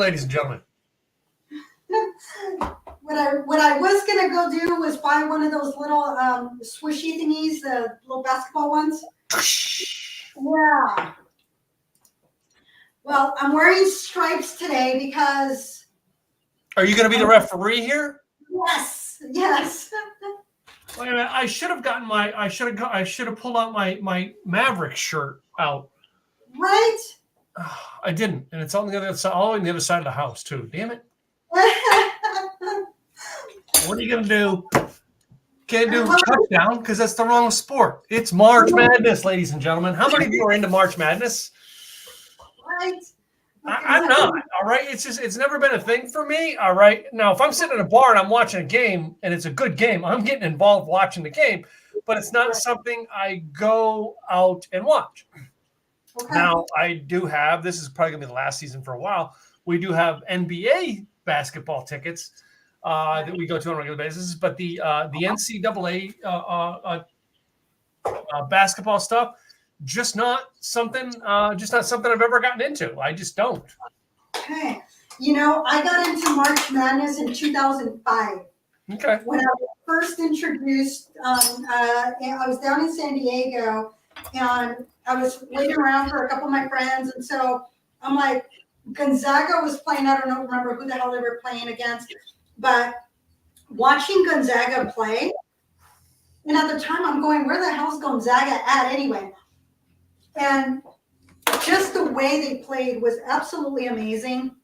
ladies and gentlemen? What I was gonna go do was buy one of those little swishy thingies, the little basketball ones. Yeah. Well, I'm wearing stripes today because. Are you going to be the referee here? Yes. Wait a minute. I should have gotten I should have pulled out my Maverick shirt out. Right. I didn't, and it's on the other side, all on the other side of the house too. Damn it! What are you gonna do? Can't do touchdown because that's the wrong sport. It's March Madness, ladies and gentlemen. How many of you are into March Madness? Right. I'm not. All right. It's never been a thing for me. All right. Now, if I'm sitting in a bar and I'm watching a game and it's a good game, I'm getting involved watching the game, but it's not something I go out and watch. Okay. Now, I do have, this is probably going to be the last season for a while. We do have NBA basketball tickets that we go to on a regular basis, but the NCAA basketball stuff, just not something I've ever gotten into. I just don't. Okay. I got into March Madness in 2005. Okay. When I was first introduced, I was down in San Diego, and I was waiting around for a couple of my friends, and so I'm like, Gonzaga was playing. I don't remember who the hell they were playing against, but watching Gonzaga play, and at the time I'm going, where the hell's Gonzaga at anyway? And just the way they played was absolutely amazing.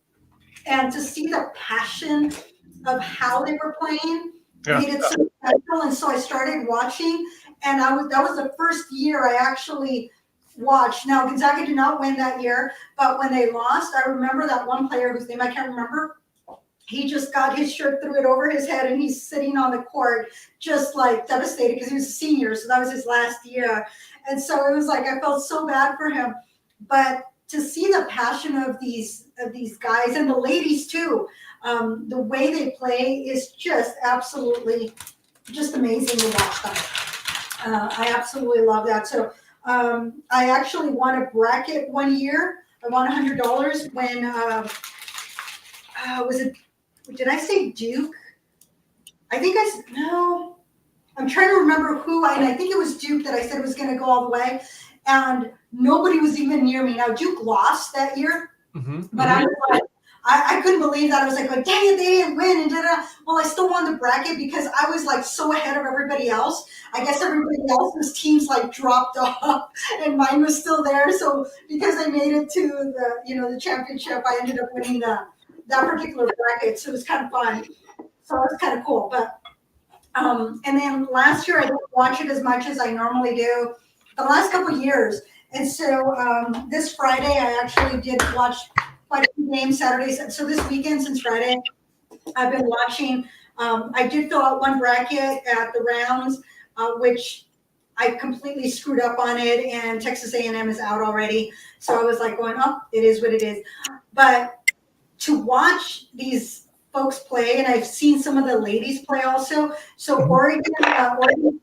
And to see the passion of how they were playing made it so special. And so I started watching, and that was the first year I actually watched. Now, Gonzaga did not win that year, but when they lost, I remember that one player whose name I can't remember. He just got his shirt, threw it over his head, and he's sitting on the court just like devastated because he was a senior. So that was his last year. And so it was like, I felt so bad for him. But to see the passion of these guys and the ladies too, the way they play is just absolutely just amazing to watch them. I absolutely love that. So I actually won a bracket one year. I won $100 when was it? Did I say Duke? I think no. I'm trying to remember who. I think it was Duke that I said was going to go all the way, and nobody was even near me. Now Duke lost that year, but I was like, I couldn't believe that. I was like, dang it, they didn't win, and well, I still won the bracket because I was like so ahead of everybody else. I guess everybody else's teams like dropped off, and mine was still there. So because I made it to the championship, I ended up winning that particular bracket. So it was kind of fun. So it was kind of cool, but. And then last year I didn't watch it as much as I normally do the last couple of years. And so this Friday I actually did watch quite a few games Saturdays. So this weekend since Friday, I've been watching. I did fill out one bracket at the rounds, which I completely screwed up on it, and Texas A&M is out already. So I was like going, it is what it is. But to watch these folks play, and I've seen some of the ladies play also. So Oregon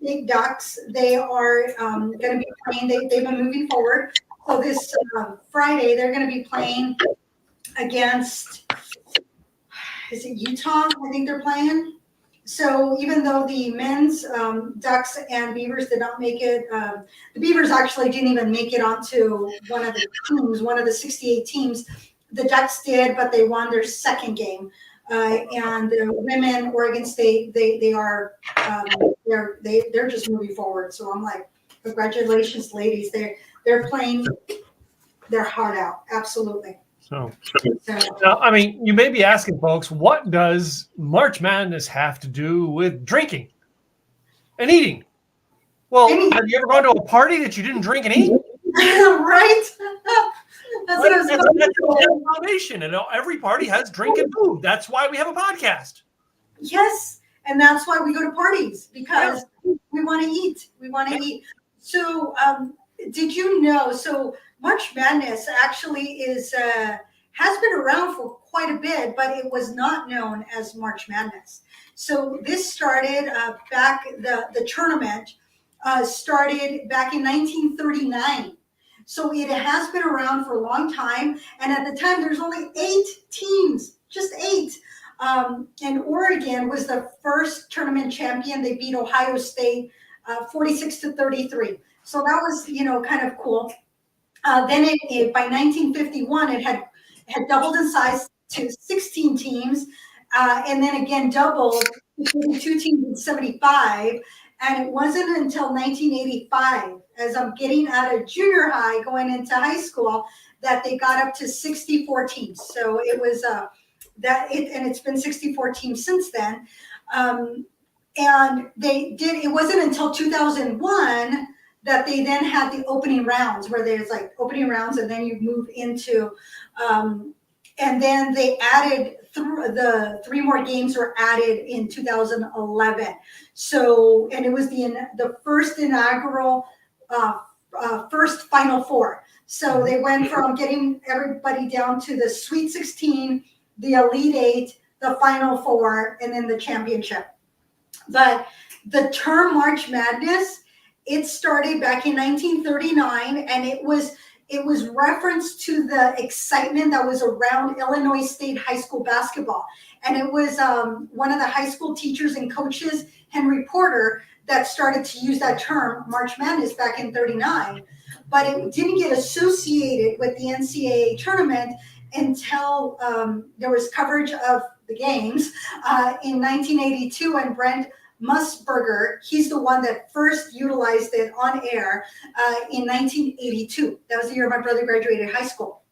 State Ducks, they are going to be playing. They've been moving forward. So this Friday, they're going to be playing against, is it Utah? I think they're playing. So even though the men's Ducks and Beavers did not make it, the Beavers actually didn't even make it onto one of the teams, one of the 68 teams. The Ducks did, but they won their second game. And the women, Oregon State, they're just moving forward. So I'm like, congratulations, ladies. They're playing their heart out. Absolutely. So now, I mean, you may be asking, folks, what does March Madness have to do with drinking and eating? Well, have you ever gone to a party that you didn't drink and eat? Right. That's the foundation. And every party has drink and food. That's why we have a podcast. Yes. And that's why we go to parties, because we want to eat. We want to eat. So did you know, so March Madness actually has been around for quite a bit, but it was not known as March Madness. So this started back, the tournament started back in 1939. So it has been around for a long time. And at the time, there's only 8 teams, just 8. And Oregon was the first tournament champion. They beat Ohio State 46-33. So that was, kind of cool. Then by 1951, it had doubled in size to 16 teams, and then again doubled to 32 teams in 75. And it wasn't until 1985, as I'm getting out of junior high, going into high school, that they got up to 64 teams. So it was and it's been 64 teams since then. And it wasn't until 2001 that they then had the opening rounds, where there's like opening rounds and then you move into, and then they added the 3 more games were added in 2011. So, and it was the first inaugural, first Final Four. So they went from getting everybody down to the Sweet 16, the Elite 8, the Final Four, and then the championship. But the term March Madness, it started back in 1939, and it was referenced to the excitement that was around Illinois State high school basketball. And it was one of the high school teachers and coaches, Henry Porter, that started to use that term, March Madness, back in 39. But it didn't get associated with the NCAA tournament until there was coverage of the games in 1982, and Brent Musburger, he's the one that first utilized it on air in 1982. That was the year my brother graduated high school.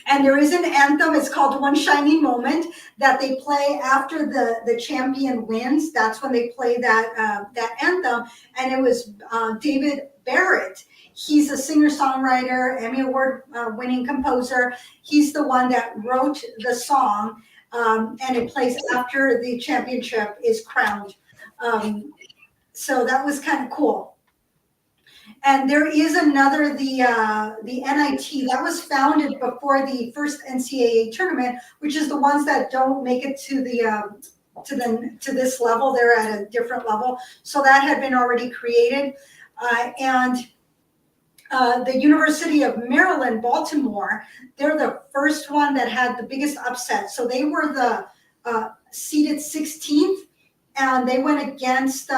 And there is an anthem, it's called One Shining Moment, that they play after the champion wins. That's when they play that anthem. And it was David Barrett. He's a singer-songwriter, Emmy Award winning composer. He's the one that wrote the song, and it plays after the championship is crowned. So that was kind of cool. And there is another, the NIT, that was founded before the first NCAA tournament, which is the ones that don't make it to to this level. They're at a different level. So that had been already created. And the University of Maryland, Baltimore, they're the first one that had the biggest upset. So they were the seeded 16th, and they went against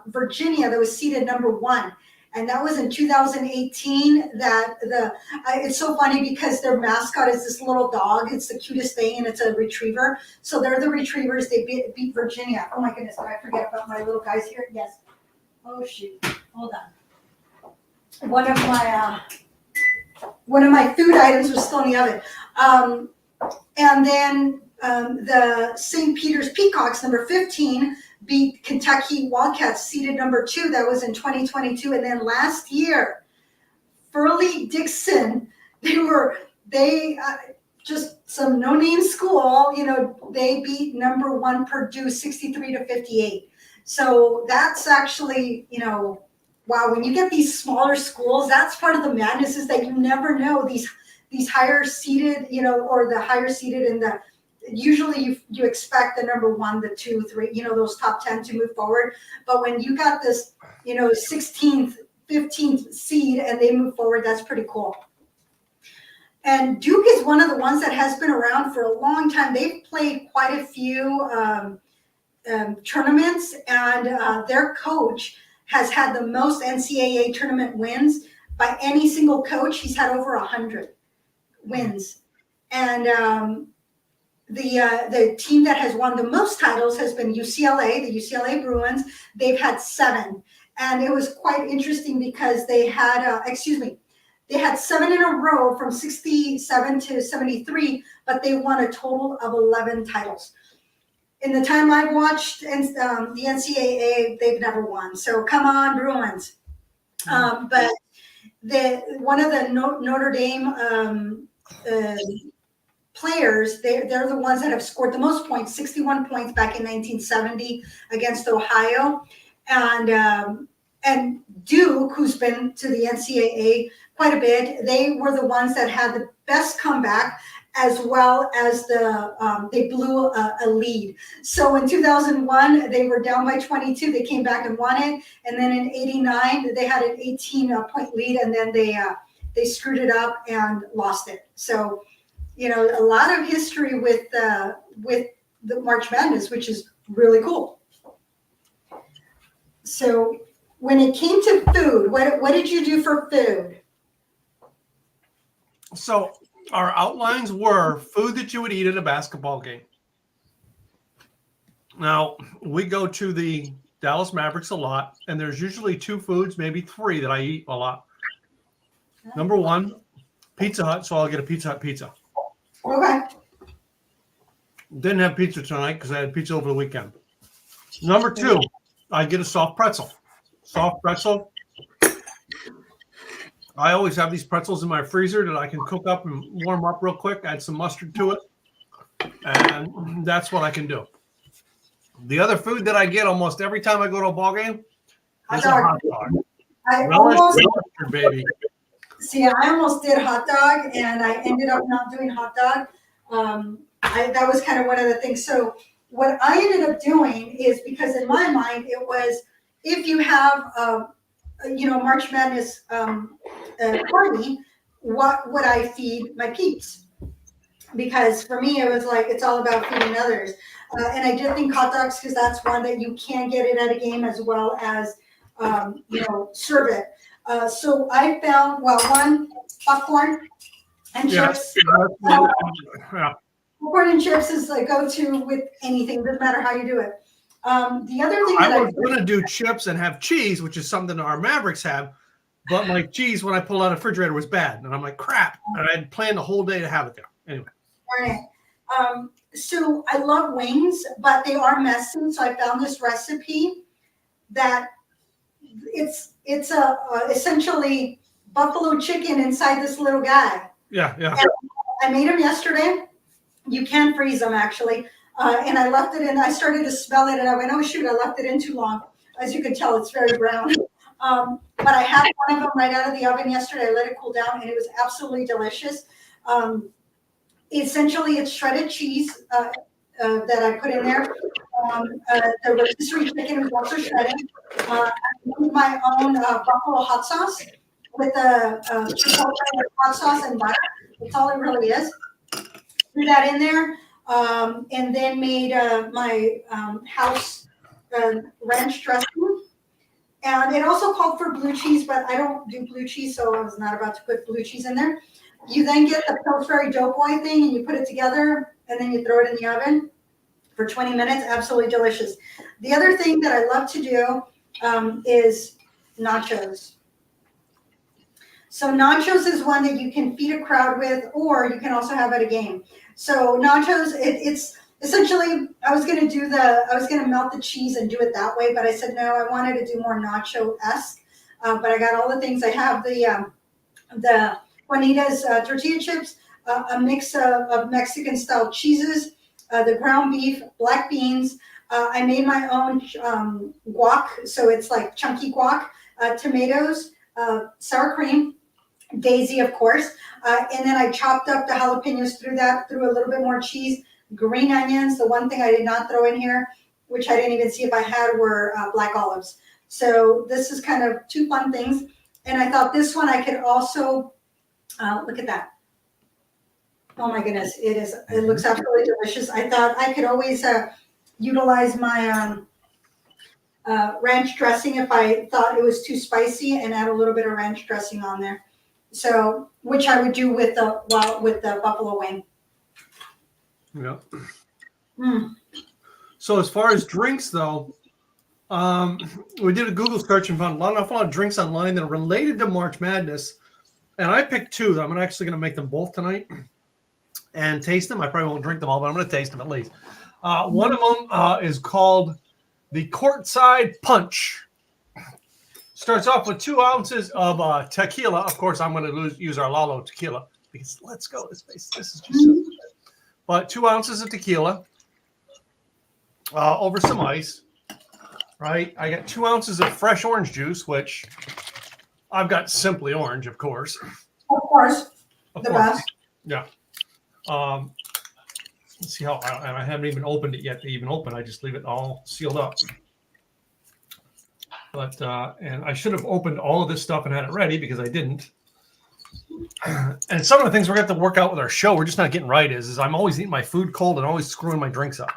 Virginia, that was seeded number 1. And that was in 2018. It's so funny because their mascot is this little dog. It's the cutest thing, and it's a retriever. So they're the Retrievers. They beat Virginia. Oh my goodness, did I forget about my little guys here? Yes. Oh shoot, hold on. One of my food items was still in the oven. And then the St. Peter's Peacocks, number 15, beat Kentucky Wildcats, seeded number 2. That was in 2022. And then last year, Furley Dixon, they just some no-name school, they beat number 1 Purdue 63-58. So that's actually, wow, when you get these smaller schools, that's part of the madness, is that you never know these higher seeded, or the higher seeded in the, usually you expect the number 1, the 2, 3, those top 10 to move forward. But when you got this, 16th, 15th seed and they move forward, that's pretty cool. And Duke is one of the ones that has been around for a long time. They've played quite a few tournaments, and their coach has had the most NCAA tournament wins by any single coach. He's had over 100 wins. And the team that has won the most titles has been UCLA, the UCLA Bruins. They've had 7. And it was quite interesting because they had, they had 7 in a row from 67 to 73, but they won a total of 11 titles. In the time I've watched the NCAA, they've never won. So come on, Bruins. But one of the Notre Dame players, they're the ones that have scored the most points, 61 points back in 1970 against Ohio. And Duke, who's been to the NCAA quite a bit, they were the ones that had the best comeback, as well as they blew a lead. So in 2001, they were down by 22. They came back and won it. And then in 89, they had an 18-point lead, and then they they screwed it up and lost it. So, a lot of history with the March Madness, which is really cool. So when it came to food, what did you do for food? So our outlines were food that you would eat at a basketball game. Now, we go to the Dallas Mavericks a lot, and there's usually 2 foods, maybe 3 that I eat a lot. Number 1, Pizza Hut, so I'll get a Pizza Hut pizza. Okay. Didn't have pizza tonight because I had pizza over the weekend. Number 2, I get a soft pretzel. Soft pretzel. I always have these pretzels in my freezer that I can cook up and warm up real quick, add some mustard to it, and that's what I can do. The other food that I get almost every time I go to a ball game is a hot dog. Mustard, baby. See, I almost did hot dog, and I ended up not doing hot dog. That was kind of one of the things. So what I ended up doing is, because in my mind it was, if you have March Madness party, what would I feed my peeps? Because for me it was like, it's all about feeding others. And I did think hot dogs, because that's one that you can get it at a game, as well as serve it. So I found, one, popcorn and chips. Yeah. Popcorn and chips is a go-to with anything. Doesn't matter how you do it. The other thing I was going to do chips and have cheese, which is something our Mavericks have, but my cheese when I pulled out of the refrigerator was bad, and I'm like, crap. And I had planned the whole day to have it there. Anyway. All right. So I love wings, but they are messy. So I found this recipe that it's essentially buffalo chicken inside this little guy. Yeah. And I made them yesterday. You can freeze them, actually. And I left it in. I started to smell it, and I went, oh, shoot, I left it in too long. As you can tell, it's very brown. But I had one of them right out of the oven yesterday. I let it cool down, and it was absolutely delicious. Essentially, it's shredded cheese that I put in there. The rotisserie chicken is also shredded. I made my own buffalo hot sauce with a chipotle hot sauce and butter. That's all it really is. Threw that in there, and then made my house ranch dressing. And it also called for blue cheese, but I don't do blue cheese, so I was not about to put blue cheese in there. You then get the Pillsbury Doughboy thing, and you put it together, and then you throw it in the oven for 20 minutes. Absolutely delicious. The other thing that I love to do is nachos. So nachos is one that you can feed a crowd with, or you can also have at a game. So nachos, it's essentially, I was going to melt the cheese and do it that way, but I said, no, I wanted to do more nacho-esque. But I got all the things. I have the Juanita's tortilla chips, a mix of Mexican-style cheeses, the ground beef, black beans. I made my own guac, so it's like chunky guac, tomatoes, sour cream, Daisy, of course, and then I chopped up the jalapenos, threw a little bit more cheese, green onions. The one thing I did not throw in here, which I didn't even see if I had, were black olives. So this is kind of 2 fun things. And I thought this one I could also, look at that. Oh my goodness, it looks absolutely delicious. I thought I could always utilize my ranch dressing if I thought it was too spicy, and add a little bit of ranch dressing on there. So, which I would do with the buffalo wing. Yeah. So as far as drinks, though, we did a Google search and found an awful lot of drinks online that are related to March Madness, and I picked 2. I'm actually going to make them both tonight and taste them. I probably won't drink them all, but I'm going to taste them at least. One of them is called the Courtside Punch. Starts off with 2 ounces of tequila. Of course, I'm going to use our Lalo tequila because let's go. This is just so good. But 2 ounces of tequila over some ice, right? I got 2 ounces of fresh orange juice, which I've got Simply Orange, of course. Of course. The best. Yeah. Let's see how, and I haven't even opened it yet to even open. I just leave it all sealed up. But, and I should have opened all of this stuff and had it ready because I didn't. And some of the things we're going to have to work out with our show, we're just not getting right. Is I'm always eating my food cold and always screwing my drinks up.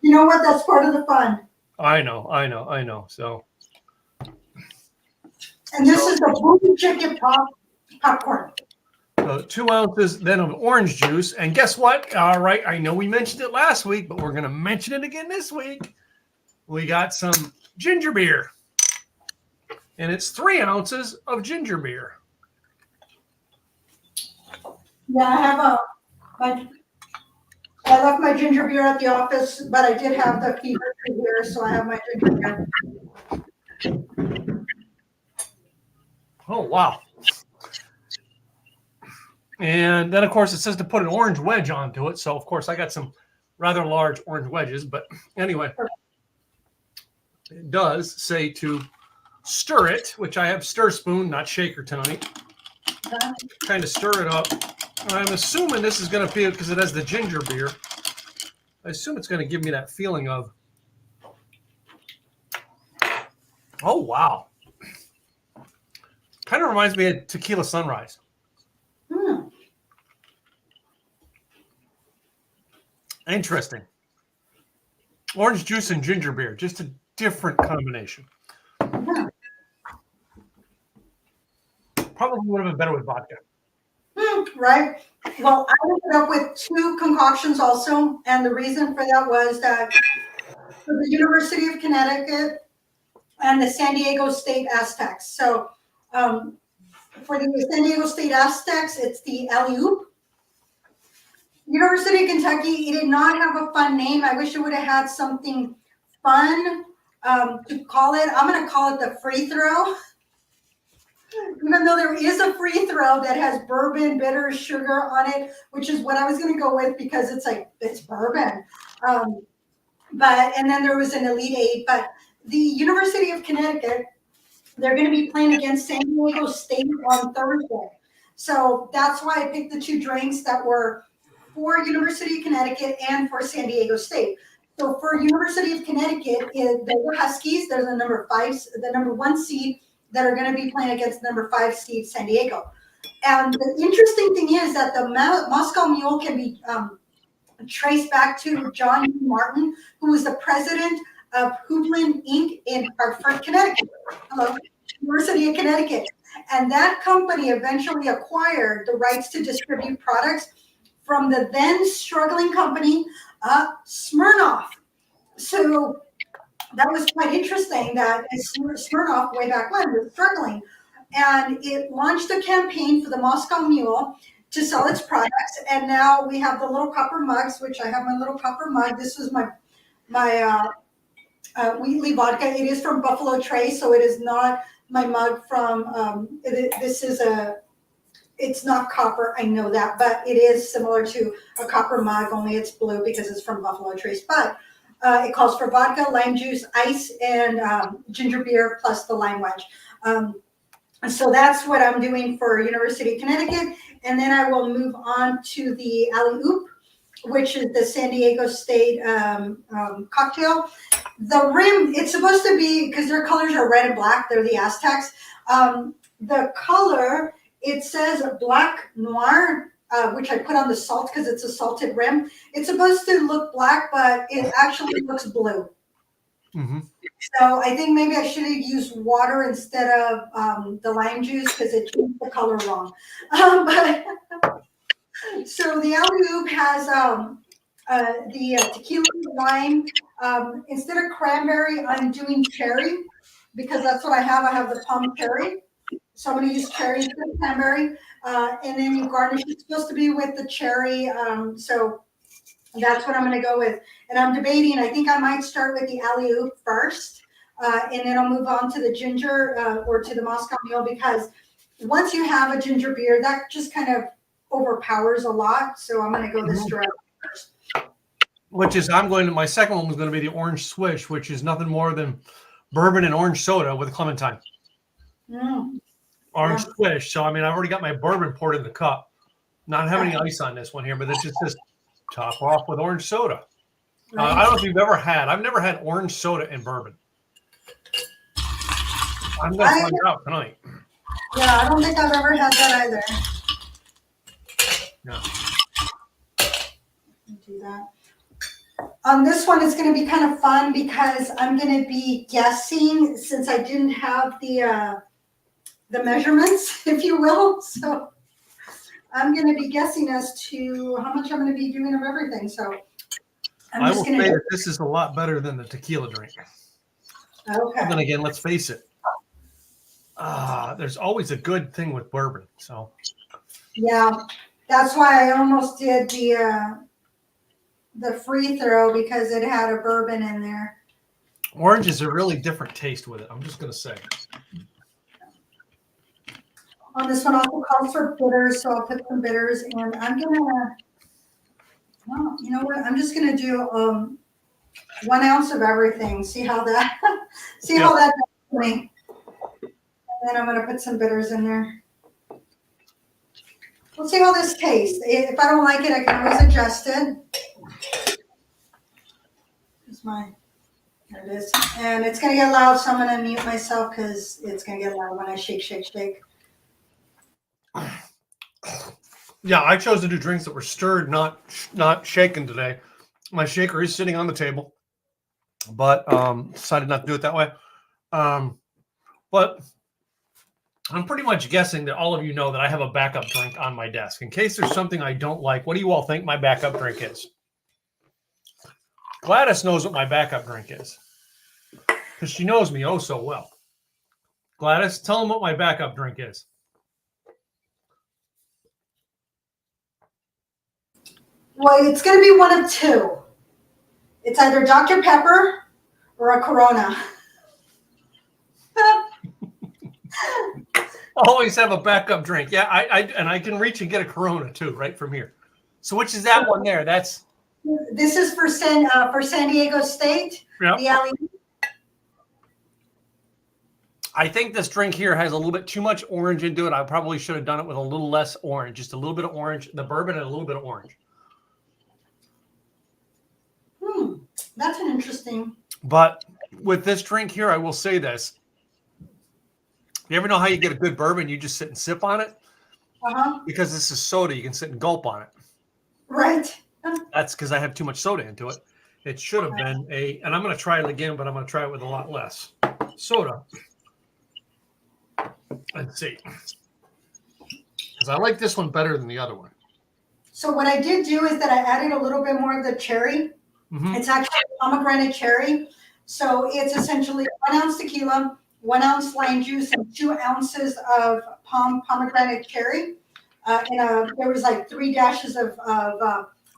You know what? That's part of the fun. I know. So. And this is the booty chicken popcorn. 2 ounces then of orange juice. And guess what? All right. I know we mentioned it last week, but we're going to mention it again this week. We got some ginger beer. And it's 3 ounces of ginger beer. Yeah, I left my ginger beer at the office, but I did have the fever here, so I have my ginger beer. Oh, wow. And then, of course, it says to put an orange wedge onto it. So, of course, I got some rather large orange wedges. But anyway, it does say to stir it, which I have stir spoon, not shaker tonight. Kind of stir it up. And I'm assuming this is going to be, because it has the ginger beer, I assume it's going to give me that feeling of, oh, wow. Kind of reminds me of Tequila Sunrise. Interesting. Orange juice and ginger beer, just a different combination. Probably would have been better with vodka. Right. Well, I ended up with 2 concoctions also, and the reason for that was that for the University of Connecticut and the San Diego State Aztecs. So for the San Diego State Aztecs, it's the alley-oop. University of Kentucky, it did not have a fun name. I wish it would have had something fun to call it. I'm going to call it the free throw. Even though there is a free throw that has bourbon, bitter, sugar on it, which is what I was going to go with because it's bourbon. And then there was an Elite 8. But the University of Connecticut, they're going to be playing against San Diego State on Thursday. So that's why I picked the 2 drinks that were for University of Connecticut and for San Diego State. So for University of Connecticut, the Huskies, they're the number 1 seed that are going to be playing against number 5 seed San Diego. And the interesting thing is that the Moscow Mule can be traced back to John Martin, who was the president of Hoodlin Inc. in Hartford, Connecticut. Hello, University of Connecticut. And that company eventually acquired the rights to distribute products from the then struggling company, Smirnoff. So that was quite interesting that Smirnoff way back when was struggling. And it launched a campaign for the Moscow Mule to sell its products. And now we have the little copper mugs, which I have my little copper mug. This is my Wheatley vodka. It is from Buffalo Trace, so it is not my mug from, it's not copper, I know that, but it is similar to a copper mug, only it's blue because it's from Buffalo Trace. But it calls for vodka, lime juice, ice, and ginger beer plus the lime wedge. So that's what I'm doing for University of Connecticut. And then I will move on to the alley-oop, which is the San Diego State cocktail. The rim, it's supposed to be, because their colors are red and black, they're the Aztecs. The color, it says black noir, which I put on the salt because it's a salted rim. It's supposed to look black, but it actually looks blue. Mm-hmm. So I think maybe I should have used water instead of the lime juice because it changed the color wrong. So the alley-oop has the tequila lime. Instead of cranberry, I'm doing cherry because that's what I have. I have the plum cherry. So I'm going to use cherry instead of cranberry. And then you garnish. It's supposed to be with the cherry. So that's what I'm going to go with. And I'm debating. I think I might start with the alley-oop first. And then I'll move on to the ginger or to the Moscow Mule because once you have a ginger beer, that just kind of overpowers a lot. So I'm going to go this direction first. Which is, my second one was going to be the orange swish, which is nothing more than bourbon and orange soda with a clementine. Orange swish. So, I mean, I've already got my bourbon poured in the cup. Not having any ice on this one here, but it's just top off with orange soda. I don't know if you've ever had. I've never had orange soda and bourbon. I'm going to find out tonight. Yeah, I don't think I've ever had that either. No. Do that. On this one, it's going to be kind of fun because I'm going to be guessing since I didn't have the measurements, if you will. So I'm going to be guessing as to how much I'm going to be doing of everything. So I will say that this is a lot better than the tequila drink. Okay. But then again, let's face it. There's always a good thing with bourbon. So yeah, that's why I almost did the free throw because it had a bourbon in there. Orange is a really different taste with it. I'm just going to say. On this one also calls for bitters, so I'll put some bitters, and I'm gonna. Well, you know what? I'm just gonna do 1 ounce of everything. See how that how that does for me. And then I'm gonna put some bitters in there. We'll see how this tastes. If I don't like it, I can always adjust it. There it is. And it's gonna get loud, so I'm gonna mute myself because it's gonna get loud when I shake, shake, shake. Yeah, I chose to do drinks that were stirred, not shaken today. My shaker is sitting on the table, but decided not to do it that way. But I'm pretty much guessing that all of you know that I have a backup drink on my desk in case there's something I don't like. What do you all think my backup drink is? Gladys knows what my backup drink is because she knows me oh so well. Gladys, tell them what my backup drink is. Well, it's going to be one of two. It's either Dr. Pepper or a Corona. Always have a backup drink. Yeah, I can reach and get a Corona too, right from here. So which is that one there? This is for San Diego State. Yep. The LED. I think this drink here has a little bit too much orange into it. I probably should have done it with a little less orange, just a little bit of orange, the bourbon and a little bit of orange. That's an interesting. But with this drink here, I will say this. You ever know how you get a good bourbon? You just sit and sip on it? Uh-huh. Because this is soda, you can sit and gulp on it. Right. That's because I have too much soda into it. It should have been and I'm going to try it again, but I'm going to try it with a lot less soda. Let's see. Because I like this one better than the other one. So what I did do is that I added a little bit more of the cherry. Mm-hmm. It's actually pomegranate cherry. So it's essentially 1 ounce tequila, 1 ounce lime juice, and 2 ounces of pomegranate cherry. There was like 3 dashes of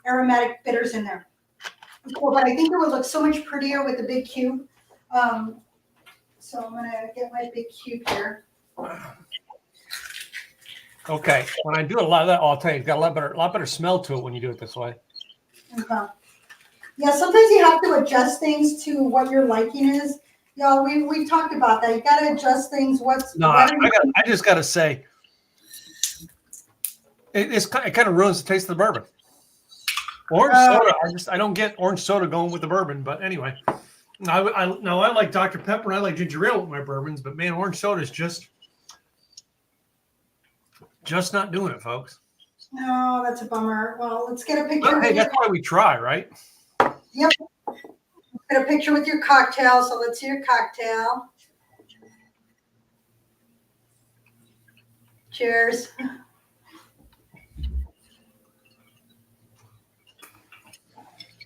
aromatic bitters in there. Cool, but I think it would look so much prettier with the big cube. So I'm going to get my big cube here. Okay. When I do a lot of that, I'll tell you, it's got a lot better smell to it when you do it this way. Okay. Yeah, sometimes you have to adjust things to what your liking is. Y'all, we talked about that. You got to adjust things. I just got to say, it kind of ruins the taste of the bourbon. Orange soda, I don't get orange soda going with the bourbon. But anyway, I like Dr. Pepper and I like ginger ale with my bourbons. But man, orange soda is just not doing it, folks. No, that's a bummer. Well, let's get a picture. Hey, that's why we try, right? Yep. Let's get a picture with your cocktail. So let's see your cocktail. Cheers.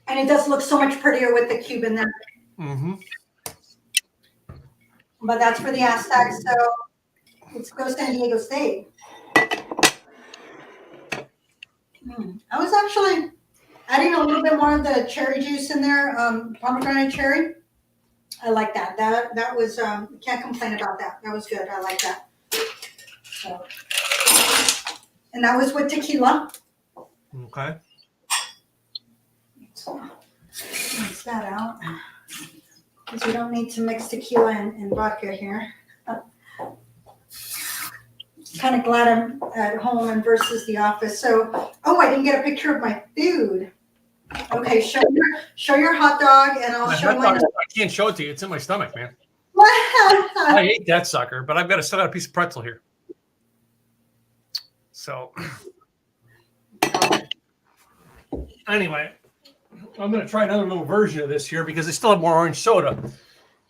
And it does look so much prettier with the cube in there. Mm-hmm. But that's for the Aztecs, so let's go San Diego State. I was actually adding a little bit more of the cherry juice in there, pomegranate cherry. I like that. That was can't complain about that. That was good. I like that. So, and that was with tequila. Okay. So, mix that out because we don't need to mix tequila and vodka here. Kind of glad I'm at home and versus the office. So, I didn't get a picture of my food. Okay, show your hot dog, and I'll show mine. I can't show it to you. It's in my stomach, man. I ate that sucker, but I've got to set out a piece of pretzel here. So anyway, I'm going to try another little version of this here because I still have more orange soda.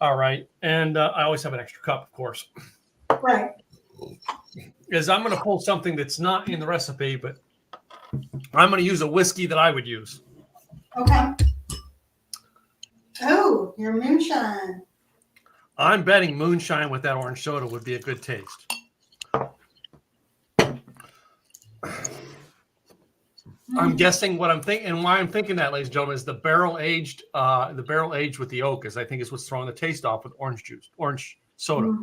All right. And I always have an extra cup, of course. Right. Is I'm going to pull something that's not in the recipe, but I'm going to use a whiskey that I would use. Okay. Oh, your moonshine. I'm betting moonshine with that orange soda would be a good taste. I'm guessing what I'm thinking, and why I'm thinking that, ladies and gentlemen, is the barrel aged with the oak, is I think is what's throwing the taste off with orange soda.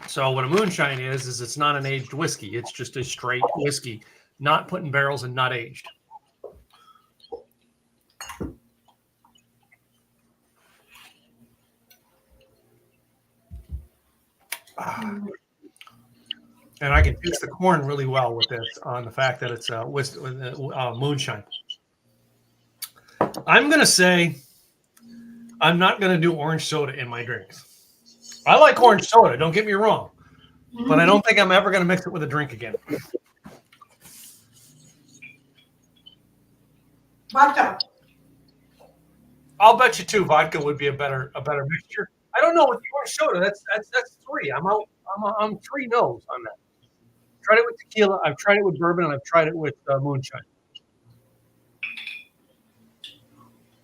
So what a moonshine is it's not an aged whiskey. It's just a straight whiskey, not put in barrels and not aged. And I can taste the corn really well with this on the fact that it's moonshine. I'm going to say I'm not going to do orange soda in my drinks. I like orange soda, don't get me wrong. But I don't think I'm ever going to mix it with a drink again. Vodka. I'll bet you too. Vodka would be a better mixture. I don't know with the orange soda. That's 3. I'm 3 no's on that. I've tried it with tequila. I've tried it with bourbon, and I've tried it with moonshine.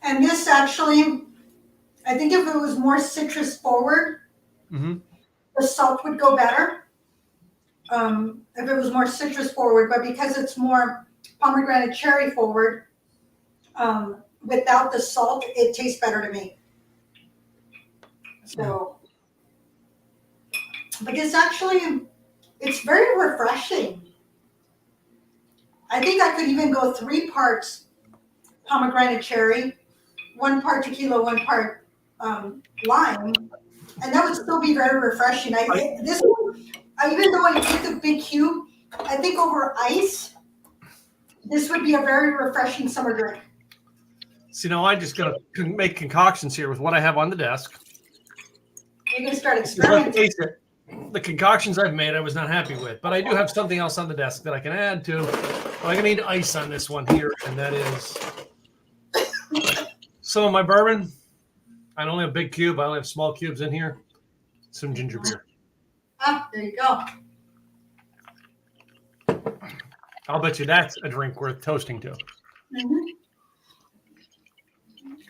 And this actually, I think if it was more citrus forward, the salt would go better. If it was more citrus forward, but because it's more pomegranate cherry forward, without the salt, it tastes better to me. So, but it's very refreshing. I think I could even go 3 parts pomegranate cherry, 1 part tequila, 1 part lime, and that would still be very refreshing. Even though I take the big cube, I think over ice, this would be a very refreshing summer drink. See, now I just got to make concoctions here with what I have on the desk. You're going to start experimenting. The concoctions I've made, I was not happy with, but I do have something else on the desk that I can add to. But I'm going to need ice on this one here, and that is some of my bourbon. I don't have a big cube. I only have small cubes in here. Some ginger beer. Ah, there you go. I'll bet you that's a drink worth toasting to.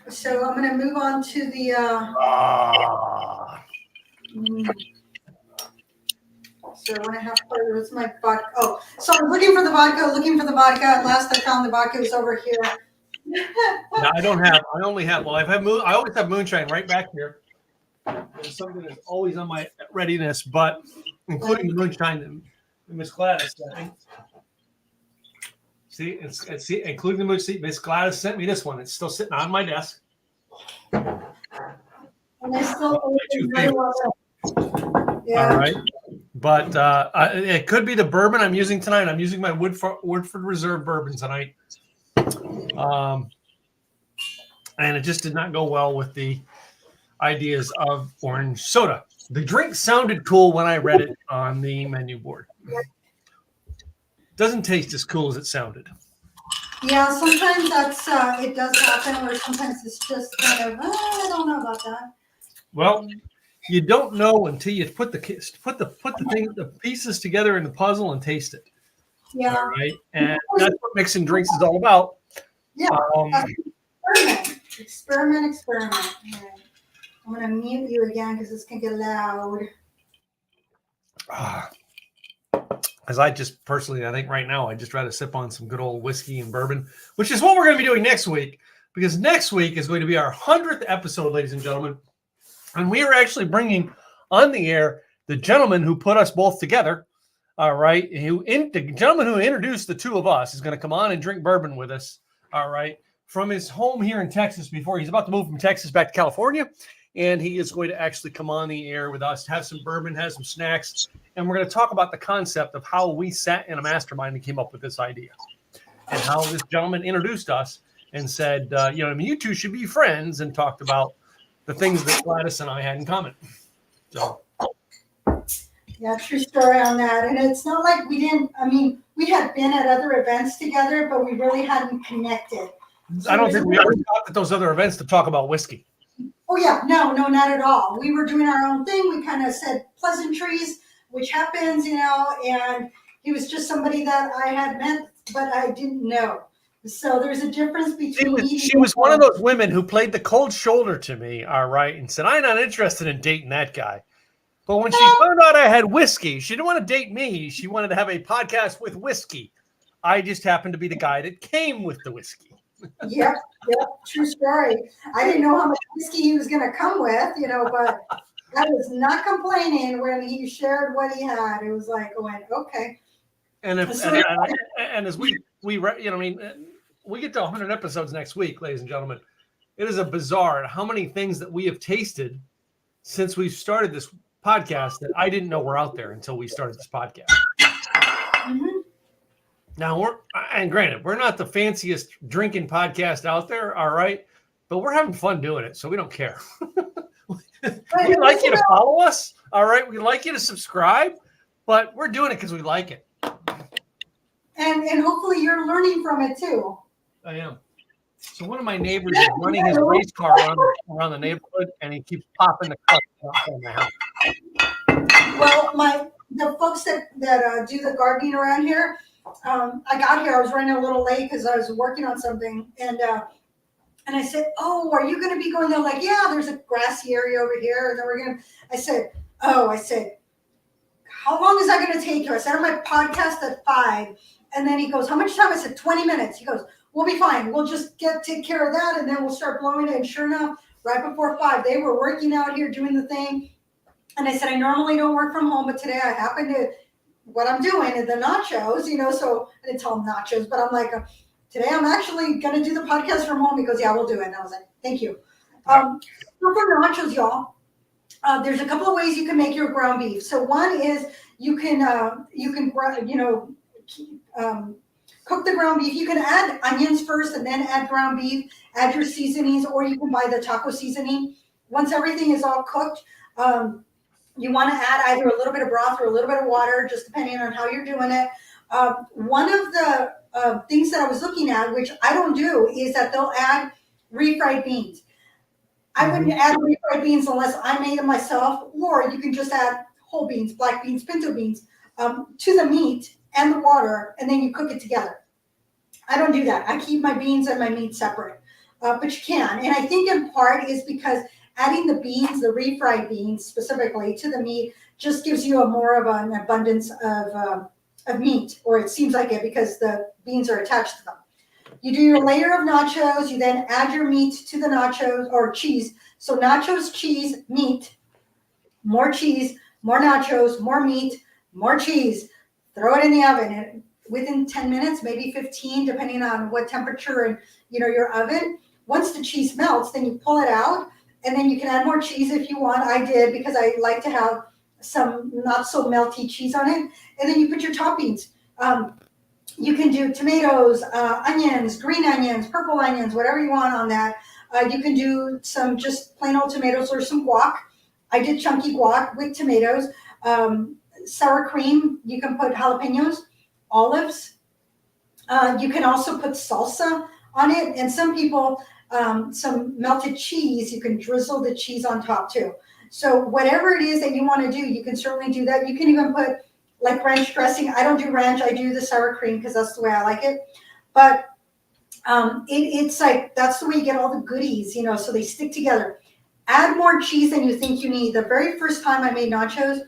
So I'm going to move on to the. So I want to have where's my vodka? Oh, so I'm looking for the vodka. At last I found the vodka. It was over here. No, I only have. Well, I always have moonshine right back here. There's something that's always on my readiness, but including the moonshine that Miss Gladys sent me. See, including the moonshine. Miss Gladys sent me this one. It's still sitting on my desk. And I still. Yeah. All right. But it could be the bourbon I'm using tonight. I'm using my Woodford Reserve bourbon tonight. And it just did not go well with the ideas of orange soda. The drink sounded cool when I read it on the menu board. Doesn't taste as cool as it sounded. Yeah, sometimes it does happen, or sometimes it's just kind of, I don't know about that. Well, you don't know until you put the pieces together in the puzzle and taste it. Yeah. All right. And that's what mixing drinks is all about. Yeah. Experiment. Yeah. I'm going to mute you again because it's going to get loud. As I just personally, I think right now, I just rather sip on some good old whiskey and bourbon, which is what we're going to be doing next week, because next week is going to be our 100th episode, ladies and gentlemen. And we are actually bringing on the air the gentleman who put us both together. All right. The gentleman who introduced the two of us is going to come on and drink bourbon with us. All right. From his home here in Texas before he's about to move from Texas back to California. And he is going to actually come on the air with us, have some bourbon, have some snacks. And we're going to talk about the concept of how we sat in a mastermind and came up with this idea. And how this gentleman introduced us and said, you two should be friends, and talked about the things that Gladys and I had in common. So, Yeah, true story on that. And it's not like we didn't, I mean, we had been at other events together, but we really hadn't connected. I don't think we ever talked at those other events to talk about whiskey. Oh yeah, no, not at all. We were doing our own thing. We kind of said pleasantries, which happens, and he was just somebody that I had met, but I didn't know. So there's a difference between she was one of those women who played the cold shoulder to me, all right, and said, I'm not interested in dating that guy. But when she found out I had whiskey, she didn't want to date me. She wanted to have a podcast with whiskey. I just happened to be the guy that came with the whiskey. Yep, true story. I didn't know how much whiskey he was going to come with, but I was not complaining when he shared what he had. It was like, okay. And as we get to 100 episodes next week, ladies and gentlemen. It is a bizarre how many things that we have tasted since we've started this podcast that I didn't know were out there until we started this podcast. Mm-hmm. Now granted, we're not the fanciest drinking podcast out there, all right, but we're having fun doing it, so we don't care. We'd like you to follow us, all right. We'd like you to subscribe, but we're doing it because we like it. And hopefully you're learning from it too. I am. So one of my neighbors is running his race car around the neighborhood, and he keeps popping the clutch in the house. Well, the folks that do the gardening around here, I got here. I was running a little late because I was working on something, and I said, "Oh, are you going to be going there?" Like, yeah, there's a grassy area over here, and then we're gonna. I said, "How long is that going to take you?" I said, "On my podcast at 5." And then he goes, "How much time?" I said, 20 minutes. He goes, "We'll be fine. We'll just take care of that, and then we'll start blowing it." And sure enough, right before 5, they were working out here doing the thing. And I said, "I normally don't work from home, but today I happen to. What I'm doing is the nachos, So I didn't tell him nachos, but I'm like, today I'm actually going to do the podcast from home." He goes, "Yeah, we'll do it." And I was like, "Thank you." So for nachos, y'all, there's a couple of ways you can make your ground beef. So one is you can cook the ground beef. You can add onions first and then add ground beef, add your seasonings, or you can buy the taco seasoning. Once everything is all cooked, you want to add either a little bit of broth or a little bit of water, just depending on how you're doing it. One of the things that I was looking at, which I don't do, is that they'll add refried beans. I wouldn't add refried beans unless I made them myself, or you can just add whole beans, black beans, pinto beans, to the meat and the water, and then you cook it together. I don't do that. I keep my beans and my meat separate, but you can. And I think in part is because adding the beans, the refried beans specifically, to the meat just gives you more of an abundance of meat, or it seems like it, because the beans are attached to them. You do your layer of nachos. You then add your meat to the nachos, or cheese. So nachos, cheese, meat, more cheese, more nachos, more meat, more cheese. Throw it in the oven, and within 10 minutes, maybe 15, depending on what temperature and your oven. Once the cheese melts, then you pull it out, and then you can add more cheese if you want. I did, because I like to have some not so melty cheese on it. And then you put your toppings. You can do tomatoes, onions, green onions, purple onions, whatever you want on that. You can do some just plain old tomatoes or some guac. I did chunky guac with tomatoes. Sour cream. You can put jalapenos, olives. You can also put salsa on it. And some people, some melted cheese, you can drizzle the cheese on top too. So whatever it is that you want to do, you can certainly do that. You can even put like ranch dressing. I don't do ranch. I do the sour cream because that's the way I like it. But it's like, that's the way you get all the goodies, so they stick together. Add more cheese than you think you need. The very first time I made nachos,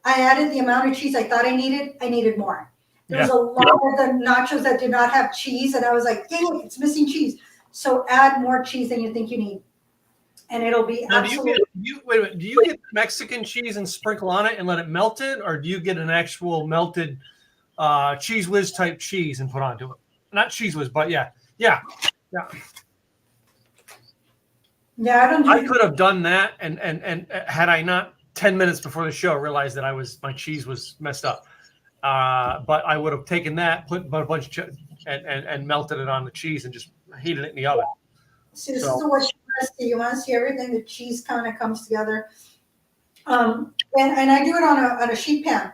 I added the amount of cheese I thought I needed more. There was a lot of the nachos that did not have cheese, and I was like, dang it, it's missing cheese. So add more cheese than you think you need. And it'll be absolutely. Do you get Mexican cheese and sprinkle on it and let it melt it, or do you get an actual melted cheese whiz type cheese and put onto it? Not cheese whiz, but yeah. Yeah, I don't. I could have done that, and had I not 10 minutes before the show realized that my cheese was messed up, but I would have taken that, put a bunch of and melted it on the cheese and just heated it in the oven. See, this is what you want to see. You want to see everything. The cheese kind of comes together. And I do it on a sheet pan,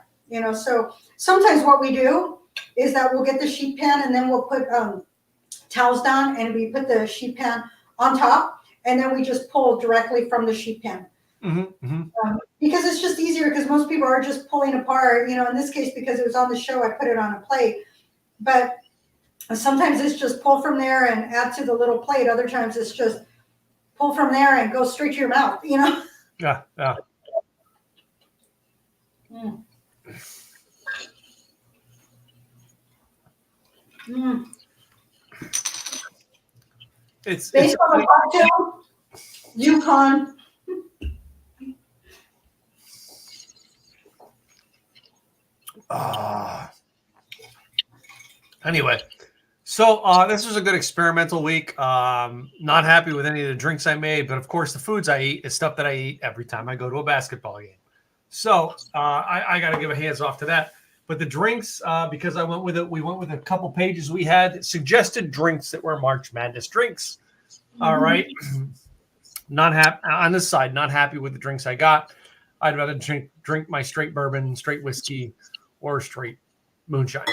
so sometimes what we do is that we'll get the sheet pan and then we'll put towels down and we put the sheet pan on top and then we just pull directly from the sheet pan. Because it's just easier because most people are just pulling apart, in this case, because it was on the show, I put it on a plate, but sometimes it's just pull from there and add to the little plate. Other times it's just pull from there and go straight to your mouth, Yeah. Mm. Mm. It's based on the cocktail, Yukon. Anyway, so this was a good experimental week. Not happy with any of the drinks I made, but of course the foods I eat is stuff that I eat every time I go to a basketball game. So I got to give a hands off to that. But the drinks, because I went with it, we went with a couple pages we had suggested drinks that were March Madness drinks. All right. Not happy on this side, not happy with the drinks I got. I'd rather drink my straight bourbon, straight whiskey, or straight moonshine.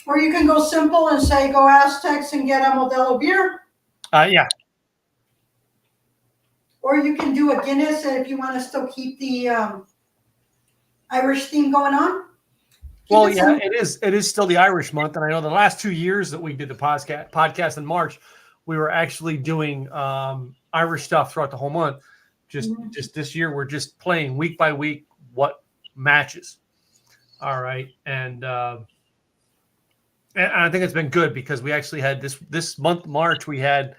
Or you can go simple and say, go Aztecs and get a Modelo beer. Yeah. Or you can do a Guinness if you want to still keep the Irish theme going on. Well, yeah, it is still the Irish month. And I know the last 2 years that we did the podcast in March, we were actually doing Irish stuff throughout the whole month. Just this year, we're just playing week by week what matches. All right. And I think it's been good because we actually had this month, March, we did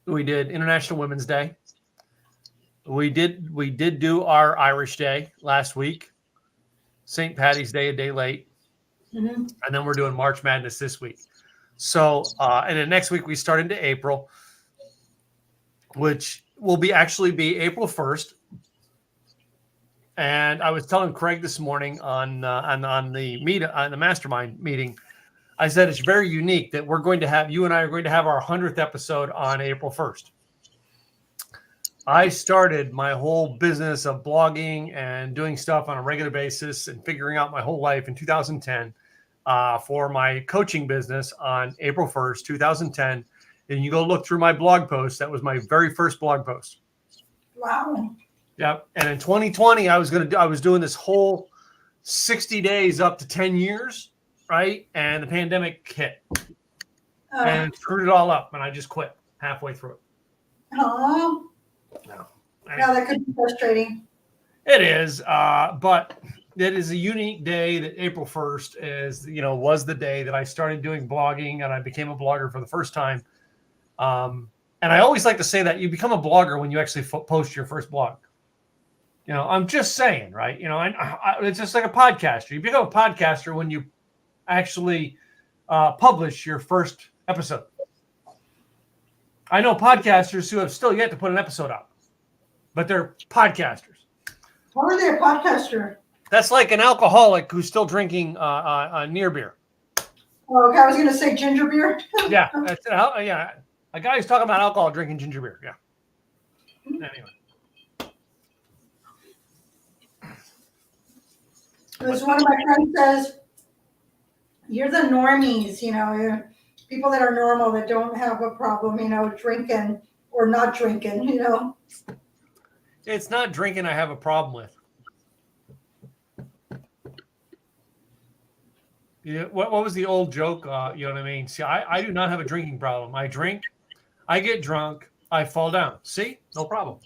International Women's Day. We did do our Irish Day last week, St. Patty's Day a day late, and then we're doing March Madness this week. So, and then next week we start into April, which will be April 1st. And I was telling Craig this morning on the mastermind meeting, I said it's very unique that you and I are going to have our 100th episode on April 1st. I started my whole business of blogging and doing stuff on a regular basis and figuring out my whole life in 2010 for my coaching business on April 1st, 2010. And you go look through my blog post. That was my very first blog post. Wow. Yep. And in 2020, I was doing this whole 60 days up to 10 years, right? And the pandemic hit and screwed it all up. And I just quit halfway through it. Oh. No. Yeah, that could be frustrating. It is. But it is a unique day that April 1st was the day that I started doing blogging and I became a blogger for the first time. And I always like to say that you become a blogger when you actually post your first blog. I'm just saying, right? It's just like a podcaster. You become a podcaster when you actually publish your first episode. I know podcasters who have still yet to put an episode out, but they're podcasters. Why are they a podcaster? That's like an alcoholic who's still drinking near beer. Oh, okay, I was going to say ginger beer. Yeah, yeah. A guy who's talking about alcohol drinking ginger beer. Yeah. Anyway. As one of my friends says, you're the normies, people that are normal that don't have a problem, drinking or not drinking, It's not drinking I have a problem with. Yeah, what was the old joke? You know what I mean? See, I do not have a drinking problem. I drink, I get drunk, I fall down. See? No problem.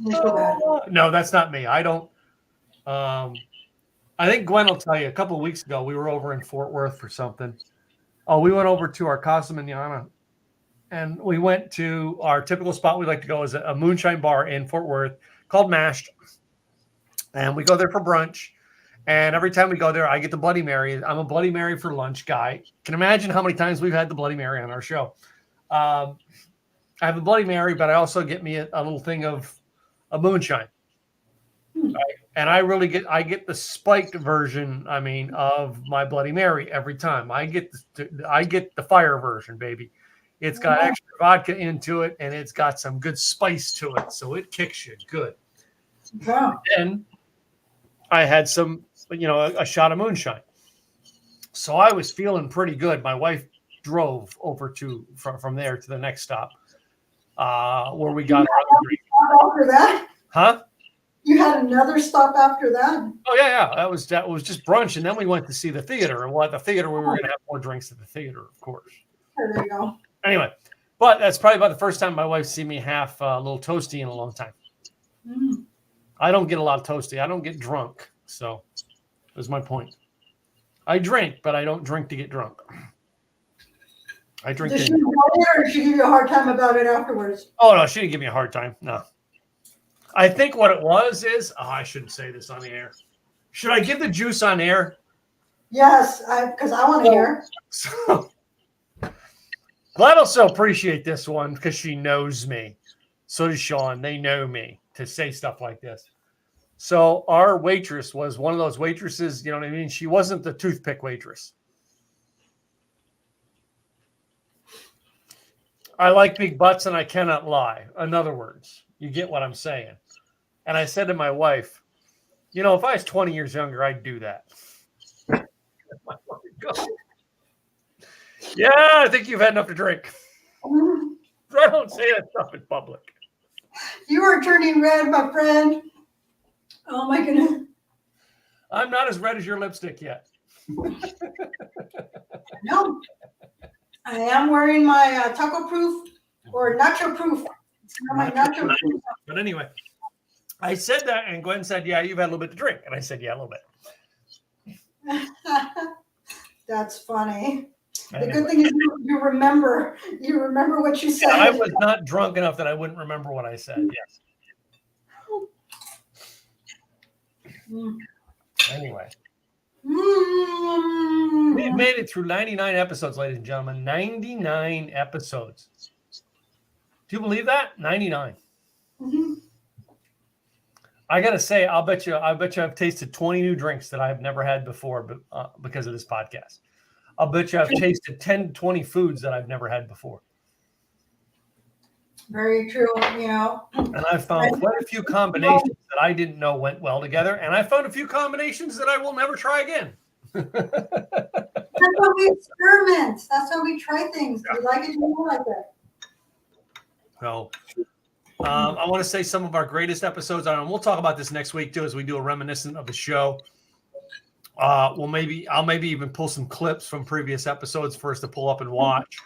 No, that's not me. I don't. I think Gwen will tell you. A couple of weeks ago, we were over in Fort Worth for something. Oh, we went over to our Casa Manana, and we went to our typical spot we like to go is a moonshine bar in Fort Worth called Mashed, and we go there for brunch. And every time we go there, I get the Bloody Mary. I'm a Bloody Mary for lunch guy. Can imagine how many times we've had the Bloody Mary on our show. I have a Bloody Mary, but I also get me a little thing of a moonshine. Right? And I get the spiked version, of my Bloody Mary every time. I get the fire version, baby. It's got extra vodka into it, and it's got some good spice to it, so it kicks you good. Yeah. And I had some, a shot of moonshine. So I was feeling pretty good. My wife drove over from there to the next stop, where we got our other drink. After that, Huh? you had another stop after that. Oh yeah. That was just brunch, and then we went to see the theater. And at the theater, we were going to have more drinks at the theater, of course. There you go. Anyway, but that's probably about the first time my wife's seen me half a little toasty in a long time. Mm. I don't get a lot of toasty. I don't get drunk, so that's my point. I drink, but I don't drink to get drunk. I drink. Did she know it, or did she give you a hard time about it afterwards? Oh no, she didn't give me a hard time. No. I think what it was is, I shouldn't say this on the air. Should I give the juice on air? Yes, because I want to hear. So, Gladys will appreciate this one because she knows me. So does Sean. They know me to say stuff like this. So our waitress was one of those waitresses, you know what I mean? She wasn't the toothpick waitress. I like big butts and I cannot lie. In other words, you get what I'm saying. And I said to my wife, if I was 20 years younger, I'd do that. Yeah, I think you've had enough to drink. I don't say that stuff in public. You are turning red, my friend. Oh my goodness. I'm not as red as your lipstick yet. No. I am wearing my taco proof or nacho proof. It's not my nacho proof. But anyway, I said that, and Gwen said, yeah, you've had a little bit to drink. And I said, yeah, a little bit. That's funny. Anyway. The good thing is you remember. You remember what you said. I was not drunk enough that I wouldn't remember what I said. Yes. Anyway. We've made it through 99 episodes, ladies and gentlemen. 99 episodes. Do you believe that? 99. Mm-hmm. I gotta say, I bet you I've tasted 20 new drinks that I've never had before, but because of this podcast. I'll bet you I've tasted 10 to 20 foods that I've never had before. Very true, And I found quite a few combinations that I didn't know went well together, and I found a few combinations that I will never try again. That's why we experiment. That's why we try things. We like it, we don't like it. So, I want to say some of our greatest episodes, and we'll talk about this next week too, as we do a reminiscent of the show. I'll maybe even pull some clips from previous episodes for us to pull up and watch.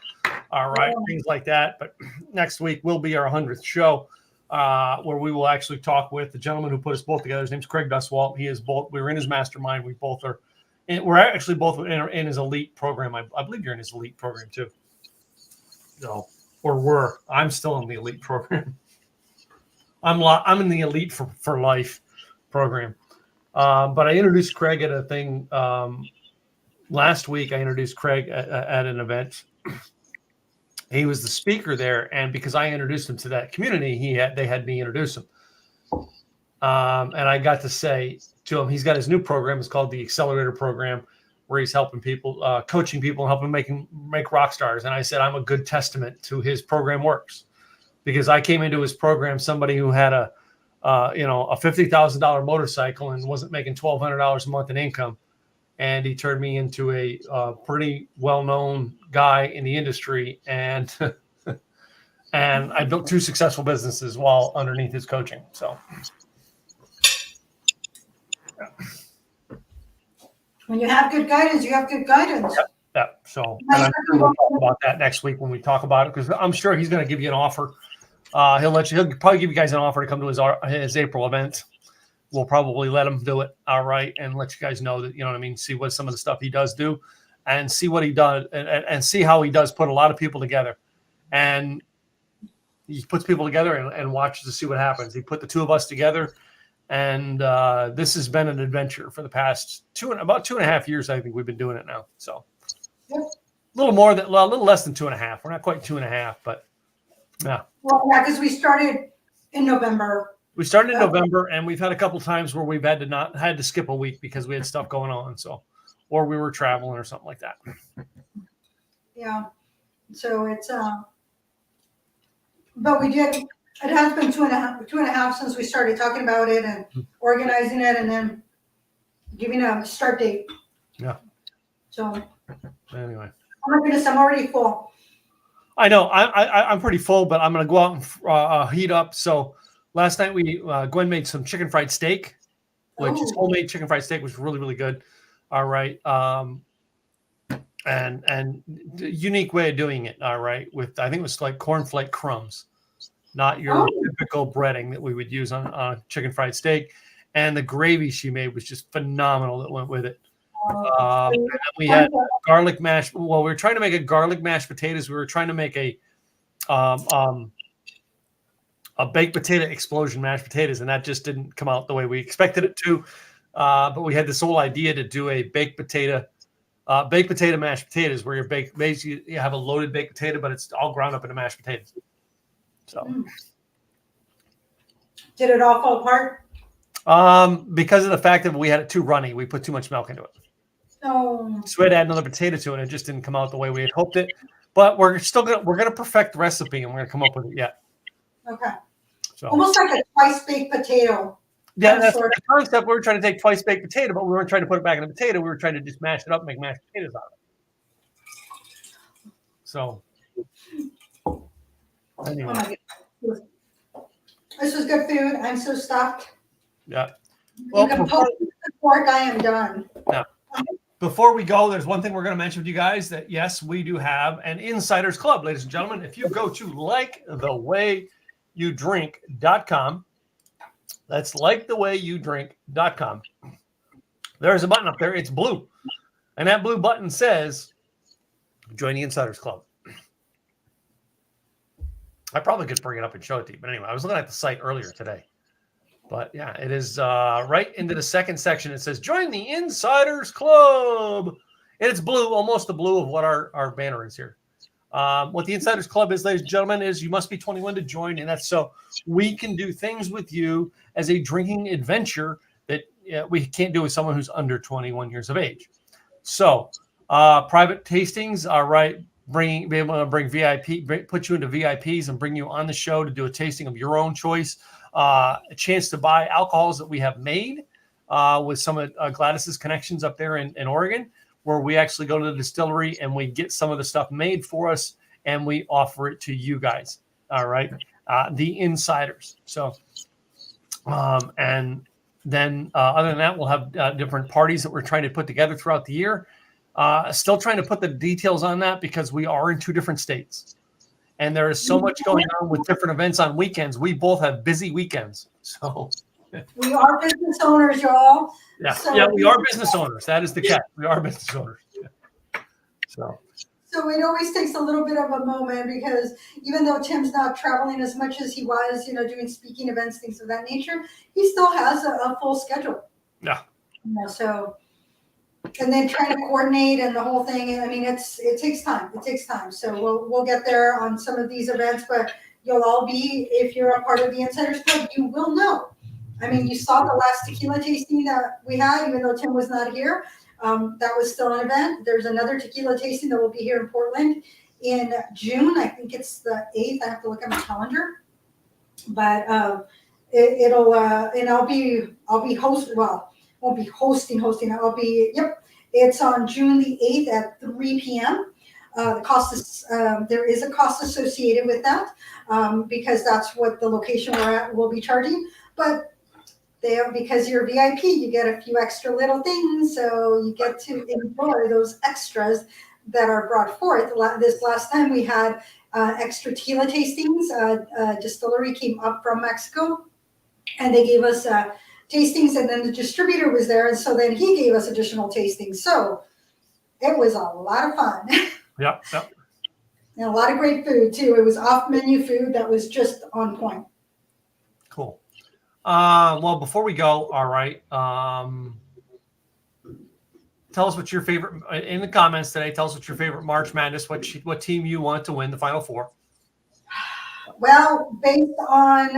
All right, things like that. But next week will be our 100th show, where we will actually talk with the gentleman who put us both together. His name's Craig Duswalt. He is both. We were in his mastermind. We both are. We're actually both in his elite program. I believe you're in his elite program too. No, or were. I'm still in the elite program. I'm in the elite for life program. But I introduced Craig at a thing last week. I introduced Craig at an event. He was the speaker there, and because I introduced him to that community, they had me introduce him. And I got to say to him, he's got his new program. It's called the Accelerator Program, where he's helping people, coaching people, and helping make rock stars. And I said, I'm a good testament to his program works, because I came into his program somebody who had a $50,000 motorcycle and wasn't making $1,200 a month in income. And he turned me into a pretty well-known guy in the industry. And and I built 2 successful businesses while underneath his coaching. So when you have good guidance, you have good guidance. Yeah. So and I'm sure we'll talk about that next week when we talk about it, because I'm sure he's going to give you an offer. He'll probably give you guys an offer to come to his April event. We'll probably let him do it. All right. And let you guys know that, see what some of the stuff he does do, and see what he does, and see how he does put a lot of people together. And he puts people together and watches to see what happens. He put the 2 of us together, and this has been an adventure for the past about 2.5 years. I think we've been doing it now. So a little less than 2.5. We're not quite 2.5, but yeah. Well, yeah, because we started in November. We started in November, and we've had a couple times where we've had to skip a week because we had stuff going on. So, or we were traveling or something like that. Yeah. So it's but we did. It has been two and a half since we started talking about it and organizing it, and then giving a start date. Yeah. So Anyway. Oh my goodness, I'm already full. I know I'm pretty full, but I'm gonna go out and heat up. So last night Gwen made some chicken fried steak, which is homemade chicken fried steak, was really, really good. All right. And the unique way of doing it. All right. With, I think it was like cornflake crumbs, not your typical breading that we would use on chicken fried steak. And the gravy she made was just phenomenal that went with it. And then we had garlic mashed. Well, we were trying to make a garlic mashed potatoes. We were trying to make a baked potato explosion mashed potatoes, and that just didn't come out the way we expected it to. But we had this whole idea to do a baked potato mashed potatoes, where basically you have a loaded baked potato, but it's all ground up into mashed potatoes. So, did it all fall apart? Because of the fact that we had it too runny, we put too much milk into it. Oh. So we had to add another potato to it, and it just didn't come out the way we had hoped it. But we're gonna perfect the recipe, and we're gonna come up with it yet. Okay. So almost like a twice baked potato. Yeah, that's the concept. We were trying to take twice baked potato, but we weren't trying to put it back in the potato. We were trying to just mash it up and make mashed potatoes out of it. So anyway. Oh my goodness. This was good food. I'm so stuffed. Yeah. Well, you can post the pork. I am done. Yeah. Before we go, there's one thing we're going to mention with you guys, that yes, we do have an Insiders Club, ladies and gentlemen. If you go to likethewayyouDrink.com, that's likethewayyouDrink.com. There's a button up there. It's blue. And that blue button says, join the Insiders Club. I probably could bring it up and show it to you. But anyway, I was looking at the site earlier today. But yeah, it is right into the second section. It says, join the Insiders Club. And it's blue, almost the blue of what our banner is here. What the Insiders Club is, ladies and gentlemen, is you must be 21 to join. And that's so we can do things with you as a drinking adventure that we can't do with someone who's under 21 years of age. So private tastings are right. Be able to bring put you into VIPs and bring you on the show to do a tasting of your own choice. A chance to buy alcohols that we have made with some of Gladys's connections up there in Oregon, where we actually go to the distillery and we get some of the stuff made for us and we offer it to you guys. All right. The insiders. So, and then other than that, we'll have different parties that we're trying to put together throughout the year. Still trying to put the details on that because we are in 2 different states. And there is so much going on with different events on weekends. We both have busy weekends. So we are business owners, y'all. Yeah, so we are business owners. That is the catch. We are business owners. Yeah. So it always takes a little bit of a moment, because even though Tim's not traveling as much as he was, doing speaking events, things of that nature, he still has a full schedule. Yeah. So. And then trying to coordinate and the whole thing. I mean, it takes time. It takes time. So we'll get there on some of these events, but you'll all be, if you're a part of the Insiders Club, you will know. I mean, you saw the last tequila tasting that we had, even though Tim was not here. That was still an event. There's another tequila tasting that will be here in Portland in June. I think it's the 8th. I have to look at my calendar. But it'll and I'll be hosting. Well, won't be hosting. I'll be, it's on June the 8th at 3 p.m. The cost is, there is a cost associated with that because that's what the location we're at will be charging. But because you're VIP, you get a few extra little things. So you get to enjoy those extras that are brought forth. This last time we had extra tequila tastings. A distillery came up from Mexico and they gave us tastings, and then the distributor was there, and so then he gave us additional tastings. So it was a lot of fun. Yep. And a lot of great food too. It was off-menu food that was just on point. Cool. Well, before we go, all right. Tell us what's your favorite in the comments today. Tell us what's your favorite March Madness. What team you want to win the Final Four? Well, based on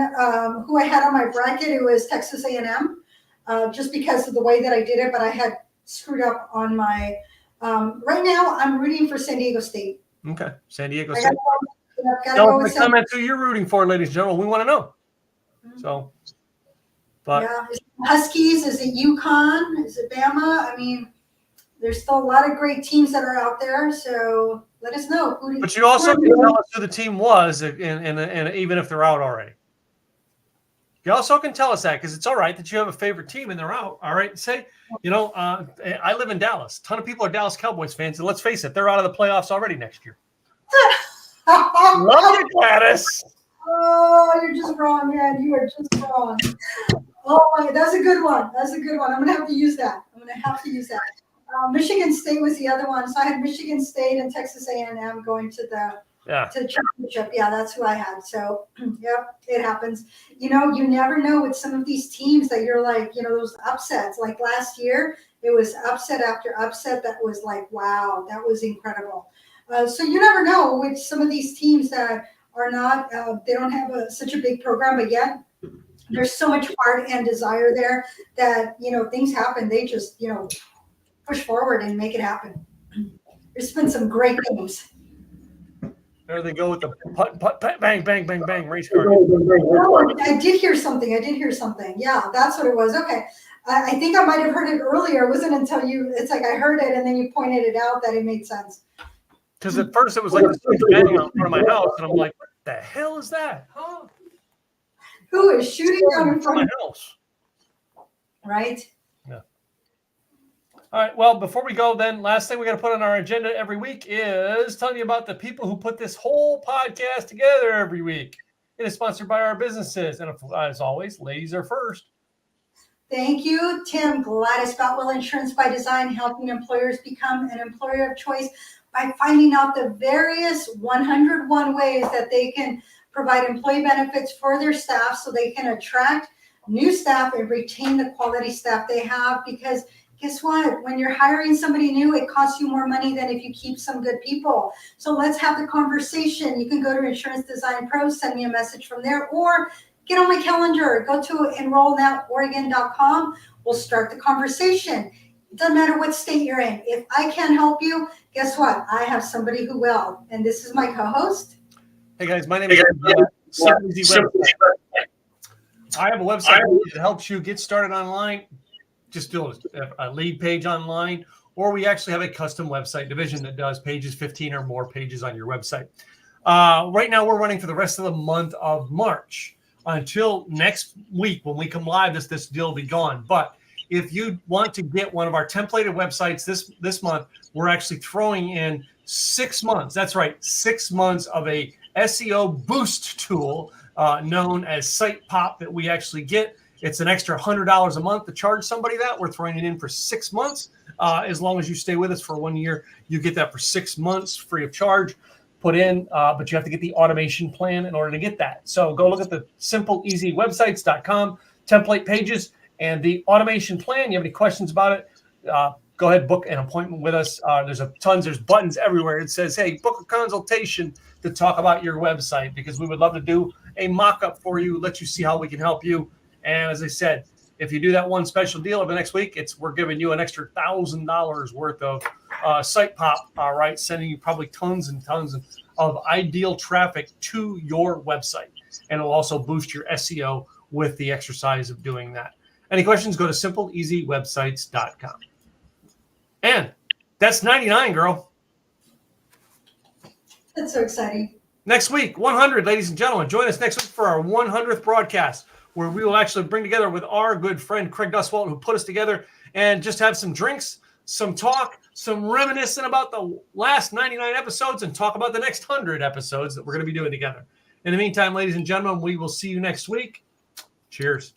who I had on my bracket, it was Texas A&M, just because of the way that I did it. But I had screwed up on my. Right now, I'm rooting for San Diego State. Okay. San Diego I State. gotta Tell go us in with the comments who you're rooting for, ladies and gentlemen. We want to know. So, but yeah, is it Huskies? Is it UConn? Is it Bama? I mean, there's still a lot of great teams that are out there. So let us know. But you also can tell us who the team was, and even if they're out already. You also can tell us that, because it's all right that you have a favorite team and they're out. All right. Say, I live in Dallas. A ton of people are Dallas Cowboys fans. And let's face it, they're out of the playoffs already next year. Love you, Gladys. Oh, you're just wrong, man. You are just wrong. Oh, that's a good one. That's a good one. I'm going to have to use that. Michigan State was the other one. So I had Michigan State and Texas A&M going to the championship. Yeah, that's who I had. So, yep, it happens. You never know with some of these teams that you're like, those upsets. Like last year, it was upset after upset that was like, wow, that was incredible. So you never know with some of these teams that are not, they don't have such a big program, but yet there's so much heart and desire there that, things happen. They just, push forward and make it happen. There's been some great games. There they go with the putt, bang, bang, bang, bang, race car. Oh, I did hear something. Yeah, that's what it was. Okay. I think I might have heard it earlier. It wasn't until it's like I heard it and then you pointed it out that it made sense. Because at first it was like this huge bang out in front of my house, and I'm like, what the hell is that? Huh? Who is shooting down in front of of my house? Right? Yeah. All right. Well, before we go, then, last thing we got to put on our agenda every week is telling you about the people who put this whole podcast together every week. It is sponsored by our businesses. And as always, ladies are first. Thank you, Tim. Gladys Boutwell Insurance by Design, helping employers become an employer of choice by finding out the various 101 ways that they can provide employee benefits for their staff so they can attract new staff and retain the quality staff they have. Because guess what? When you're hiring somebody new, it costs you more money than if you keep some good people. So let's have the conversation. You can go to Insurance Design Pro, send me a message from there, or get on my calendar. Go to enrollnowOregon.com. We'll start the conversation. It doesn't matter what state you're in. If I can't help you, guess what? I have somebody who will. And this is my co-host. Hey guys, my name is Simple Easy Website. I have a website that helps you get started online. Just do a lead page online, or we actually have a custom website division that does pages 15 or more pages on your website. Right now, we're running for the rest of the month of March until next week when we come live. This deal will be gone. But if you want to get one of our templated websites this month, we're actually throwing in 6 months. That's right, 6 months of a SEO boost tool known as Site Pop that we actually get. It's an extra $100 a month to charge somebody that. We're throwing it in for 6 months. As long as you stay with us for 1 year, you get that for 6 months free of charge. Put in, but you have to get the automation plan in order to get that. So go look at the simpleeasywebsites.com template pages and the automation plan. You have any questions about it? Go ahead, book an appointment with us. There's buttons everywhere. It says, hey, book a consultation to talk about your website, because we would love to do a mock-up for you, let you see how we can help you. And as I said, if you do that one special deal over the next week, we're giving you an extra $1,000 worth of Site Pop, all right, sending you probably tons and tons of ideal traffic to your website. And it'll also boost your SEO with the exercise of doing that. Any questions, go to simpleeasywebsites.com. And that's 99, girl. That's so exciting. Next week, 100, ladies and gentlemen. Join us next week for our 100th broadcast, where we will actually bring together with our good friend Craig Duswalt, who put us together, and just have some drinks, some talk, some reminiscing about the last 99 episodes, and talk about the next 100 episodes that we're going to be doing together. In the meantime, ladies and gentlemen, we will see you next week. Cheers.